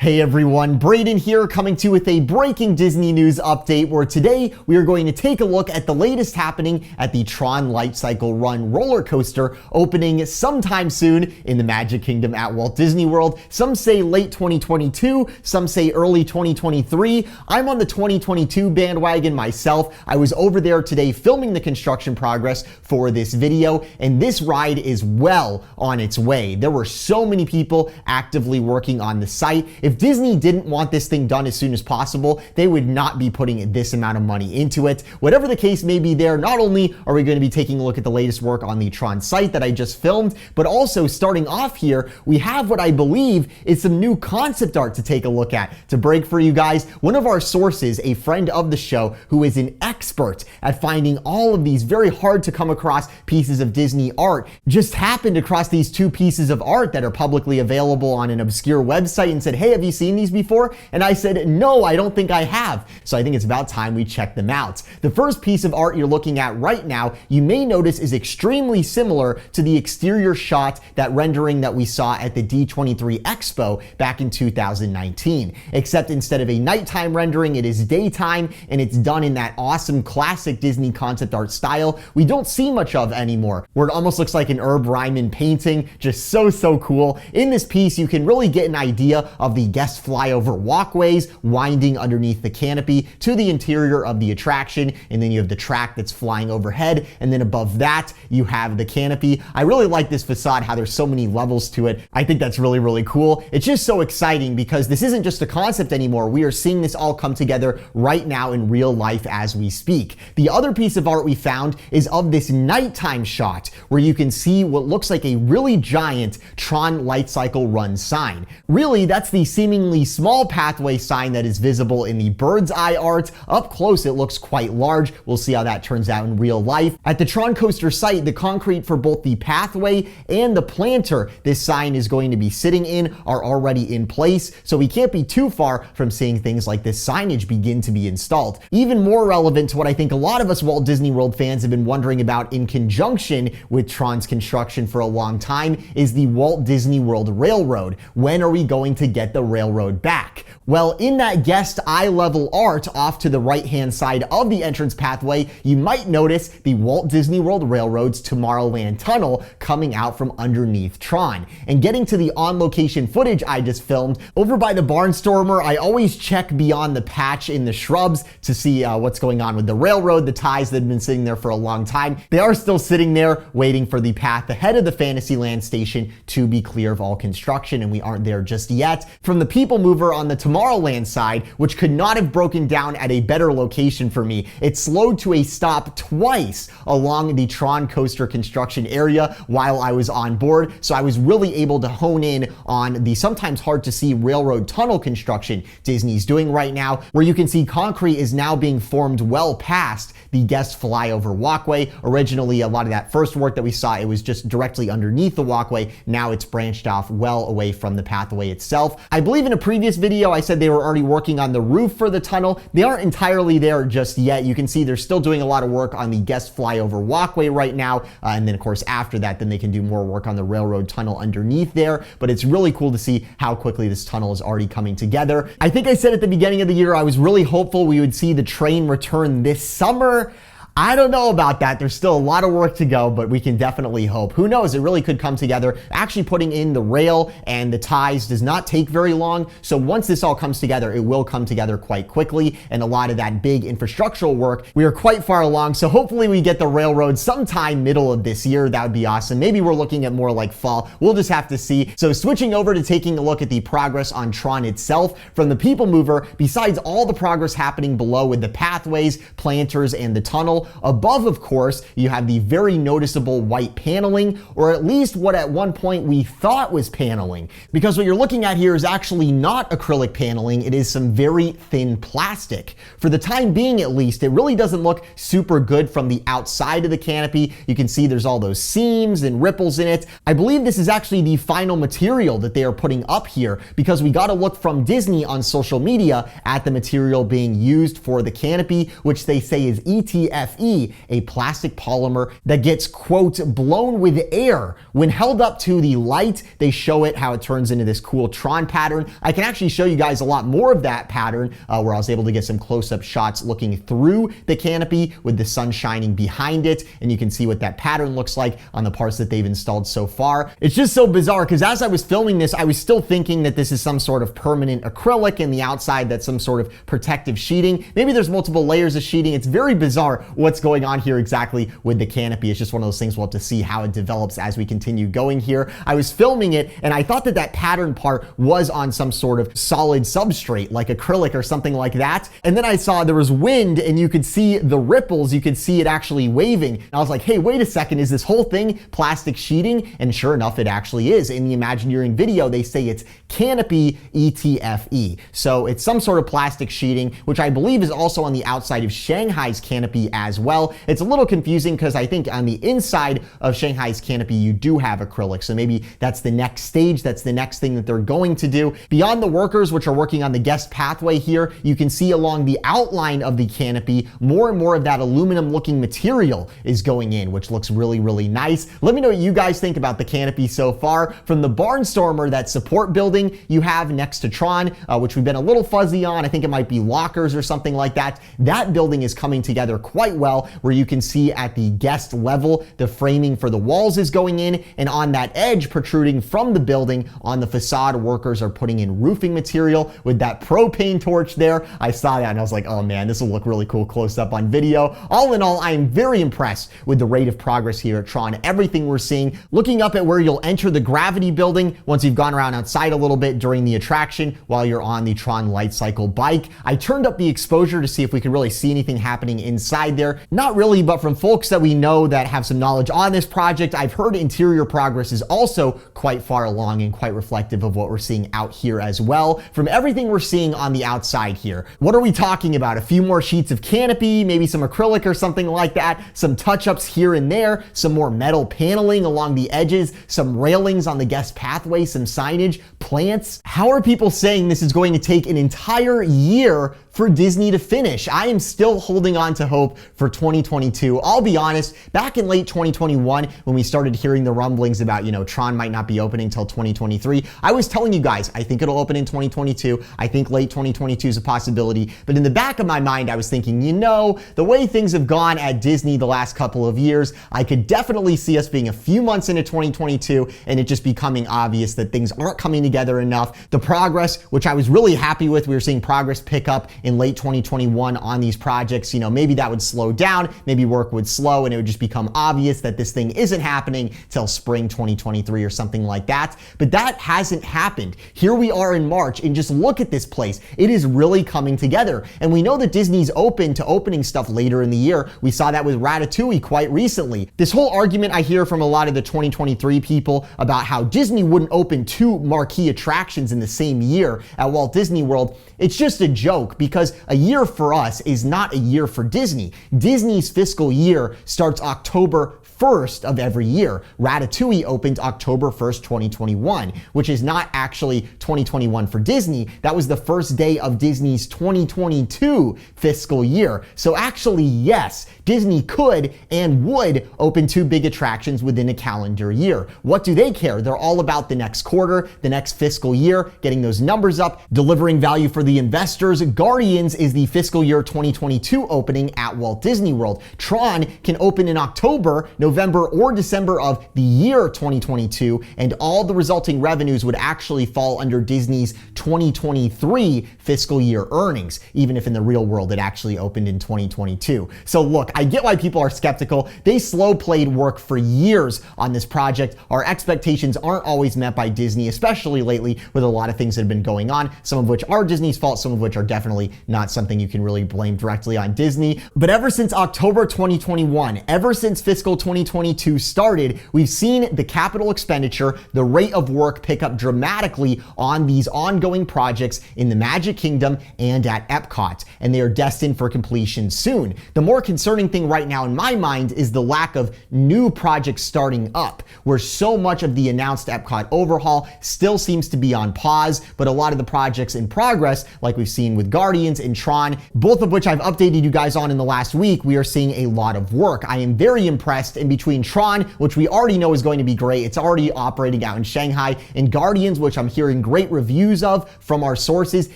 Hey everyone, Brayden here, coming to you with a breaking Disney news update where today we are going to take a look at the latest happening at the Tron Lightcycle Run roller coaster opening sometime soon in the Magic Kingdom at Walt Disney World. Some say late 2022, some say early 2023. I'm on the 2022 bandwagon myself. I was over there today filming the construction progress for this video, and this ride is well on its way. There were so many people actively working on the site. If Disney didn't want this thing done as soon as possible, they would not be putting this amount of money into it. Whatever the case may be there, not only are we going to be taking a look at the latest work on the Tron site that I just filmed, but also starting off here, we have what I believe is some new concept art to take a look at. To break for you guys, one of our sources, a friend of the show who is an expert at finding all of these very hard to come across pieces of Disney art, just happened across these two pieces of art that are publicly available on an obscure website and said, hey, have you seen these before? And I said, no, I don't think I have. So I think it's about time we check them out. The first piece of art you're looking at right now, you may notice is extremely similar to the exterior shot, that rendering that we saw at the D23 Expo back in 2019. Except instead of a nighttime rendering, it is daytime, and it's done in that awesome classic Disney concept art style we don't see much of anymore, where it almost looks like an Herb Ryman painting. Just so cool. In this piece, you can really get an idea of the guest flyover walkways winding underneath the canopy to the interior of the attraction, and then you have the track that's flying overhead, and then above that you have the canopy. I really like this facade, how there's so many levels to it. I think that's really cool. It's just so exciting because this isn't just a concept anymore. We are seeing this all come together right now in real life as we speak. The other piece of art we found is of this nighttime shot where you can see what looks like a really giant Tron Lightcycle Run sign. Really, that's the seemingly small pathway sign that is visible in the bird's eye art. Up close, it looks quite large. We'll see how that turns out in real life. At the Tron Coaster site, the concrete for both the pathway and the planter this sign is going to be sitting in are already in place, so we can't be too far from seeing things like this signage begin to be installed. Even more relevant to what I think a lot of us Walt Disney World fans have been wondering about in conjunction with Tron's construction for a long time is the Walt Disney World Railroad. When are we going to get the railroad back? Well, in that guest eye level art off to the right hand side of the entrance pathway, you might notice the Walt Disney World Railroad's Tomorrowland tunnel coming out from underneath Tron. And getting to the on location footage I just filmed over by the Barnstormer, I always check beyond the patch in the shrubs to see what's going on with the railroad. The ties that have been sitting there for a long time, they are still sitting there waiting for the path ahead of the Fantasyland station to be clear of all construction, and we aren't there just yet. From the people mover on the Tomorrowland side, which could not have broken down at a better location for me, it slowed to a stop twice along the Tron Coaster construction area while I was on board, so I was really able to hone in on the sometimes hard to see railroad tunnel construction Disney's doing right now, where you can see concrete is now being formed well past the guest flyover walkway. Originally, a lot of that first work that we saw, it was just directly underneath the walkway. Now it's branched off well away from the pathway itself. I believe in a previous video I said they were already working on the roof for the tunnel. They aren't entirely there just yet. You can see they're still doing a lot of work on the guest flyover walkway right now, and then of course after that then they can do more work on the railroad tunnel underneath there. But it's really cool to see how quickly this tunnel is already coming together. I think I said at the beginning of the year I was really hopeful we would see the train return this summer. I don't know about that. There's still a lot of work to go, but we can definitely hope. Who knows? It really could come together. Actually putting in the rail and the ties does not take very long. So once this all comes together, it will come together quite quickly. And a lot of that big infrastructural work, we are quite far along. So hopefully we get the railroad sometime middle of this year. That would be awesome. Maybe we're looking at more like fall. We'll just have to see. So switching over to taking a look at the progress on Tron itself from the people mover, besides all the progress happening below with the pathways, planters, and the tunnel, above, of course, you have the very noticeable white paneling, or at least what at one point we thought was paneling. Because what you're looking at here is actually not acrylic paneling, it is some very thin plastic. For the time being at least, it really doesn't look super good from the outside of the canopy. You can see there's all those seams and ripples in it. I believe this is actually the final material that they are putting up here, because we got a look from Disney on social media at the material being used for the canopy, which they say is ETF ETFE, a plastic polymer that gets, quote, blown with air. When held up to the light, they show it how it turns into this cool Tron pattern. I can actually show you guys a lot more of that pattern where I was able to get some close-up shots looking through the canopy with the sun shining behind it, and you can see what that pattern looks like on the parts that they've installed so far. It's just so bizarre because as I was filming this, I was still thinking that this is some sort of permanent acrylic and the outside that's some sort of protective sheeting. Maybe there's multiple layers of sheeting. It's very bizarre what's going on here exactly with the canopy. It's just one of those things we'll have to see how it develops as we continue going here. I was filming it and I thought that that pattern part was on some sort of solid substrate like acrylic or something like that. And then I saw there was wind and you could see the ripples. You could see it actually waving. And I was like, hey, wait a second, is this whole thing plastic sheeting? And sure enough, it actually is. In the Imagineering video, they say it's canopy ETFE. So it's some sort of plastic sheeting, which I believe is also on the outside of Shanghai's canopy as well. It's a little confusing because I think on the inside of Shanghai's canopy, you do have acrylic. So maybe that's the next stage. That's the next thing that they're going to do. Beyond the workers, which are working on the guest pathway here, you can see along the outline of the canopy, more and more of that aluminum looking material is going in, which looks really, really nice. Let me know what you guys think about the canopy so far. From the Barnstormer, that support building you have next to Tron, which we've been a little fuzzy on. I think it might be lockers or something like that. That building is coming together quite well, where you can see at the guest level, the framing for the walls is going in, and on that edge protruding from the building on the facade, workers are putting in roofing material with that propane torch there. I saw that and I was like, oh man, this will look really cool close up on video. All in all, I am very impressed with the rate of progress here at Tron. Everything we're seeing, looking up at where you'll enter the gravity building once you've gone around outside a little bit during the attraction while you're on the Tron Lightcycle bike. I turned up the exposure to see if we could really see anything happening inside there. Not really, but from folks that we know that have some knowledge on this project, I've heard interior progress is also quite far along and quite reflective of what we're seeing out here as well. From everything we're seeing on the outside here, what are we talking about? A few more sheets of canopy, maybe some acrylic or something like that, some touch-ups here and there, some more metal paneling along the edges, some railings on the guest pathway, some signage, plants. How are people saying this is going to take an entire year for Disney to finish? I am still holding on to hope for 2022. I'll be honest, back in late 2021, when we started hearing the rumblings about, Tron might not be opening until 2023, I was telling you guys, I think it'll open in 2022. I think late 2022 is a possibility. But in the back of my mind, I was thinking, the way things have gone at Disney the last couple of years, I could definitely see us being a few months into 2022 and it just becoming obvious that things aren't coming together enough. The progress, which I was really happy with, we were seeing progress pick up in late 2021 on these projects. Maybe that would slow down, maybe work would slow, and it would just become obvious that this thing isn't happening till spring 2023 or something like that. But that hasn't happened. Here we are in March, and just look at this place. It is really coming together. And we know that Disney's open to opening stuff later in the year. We saw that with Ratatouille quite recently. This whole argument I hear from a lot of the 2023 people about how Disney wouldn't open two marquee attractions in the same year at Walt Disney World, it's just a joke because a year for us is not a year for Disney. Disney's fiscal year starts October 1st of every year. Ratatouille opened October 1st, 2021, which is not actually 2021 for Disney. That was the first day of Disney's 2022 fiscal year. So actually, yes, Disney could and would open two big attractions within a calendar year. What do they care? They're all about the next quarter, the next fiscal year, getting those numbers up, delivering value for the investors. Guardians is the fiscal year 2022 opening at Walt Disney World. Tron can open in October, November, or December of the year 2022, and all the resulting revenues would actually fall under Disney's 2023 fiscal year earnings, even if in the real world it actually opened in 2022. So look, I get why people are skeptical. They slow played work for years on this project. Our expectations aren't always met by Disney, especially lately with a lot of things that have been going on, some of which are Disney's fault, some of which are definitely not something you can really blame directly on Disney. But ever since October 2021, ever since fiscal 2022, 2022 started, we've seen the capital expenditure, the rate of work pick up dramatically on these ongoing projects in the Magic Kingdom and at Epcot, and they are destined for completion soon. The more concerning thing right now in my mind is the lack of new projects starting up, where so much of the announced Epcot overhaul still seems to be on pause, but a lot of the projects in progress, like we've seen with Guardians and Tron, both of which I've updated you guys on in the last week, we are seeing a lot of work. I am very impressed. In between Tron, which we already know is going to be great, it's already operating out in Shanghai, and Guardians, which I'm hearing great reviews of from our sources,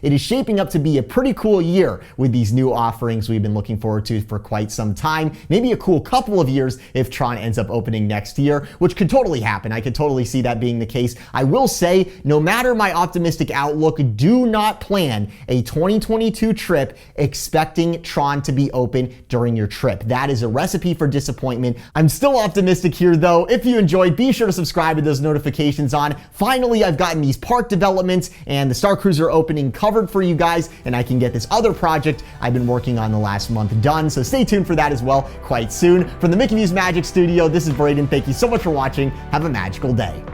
it is shaping up to be a pretty cool year with these new offerings we've been looking forward to for quite some time. Maybe a cool couple of years if Tron ends up opening next year, which could totally happen. I could totally see that being the case. I will say, no matter my optimistic outlook, do not plan a 2022 trip expecting Tron to be open during your trip. That is a recipe for disappointment. I'm still optimistic here though. If you enjoyed, be sure to subscribe with those notifications on. Finally, I've gotten these park developments and the Star Cruiser opening covered for you guys, and I can get this other project I've been working on the last month done. So stay tuned for that as well quite soon. From the Mickey Mouse Magic Studio, this is Brayden. Thank you so much for watching. Have a magical day.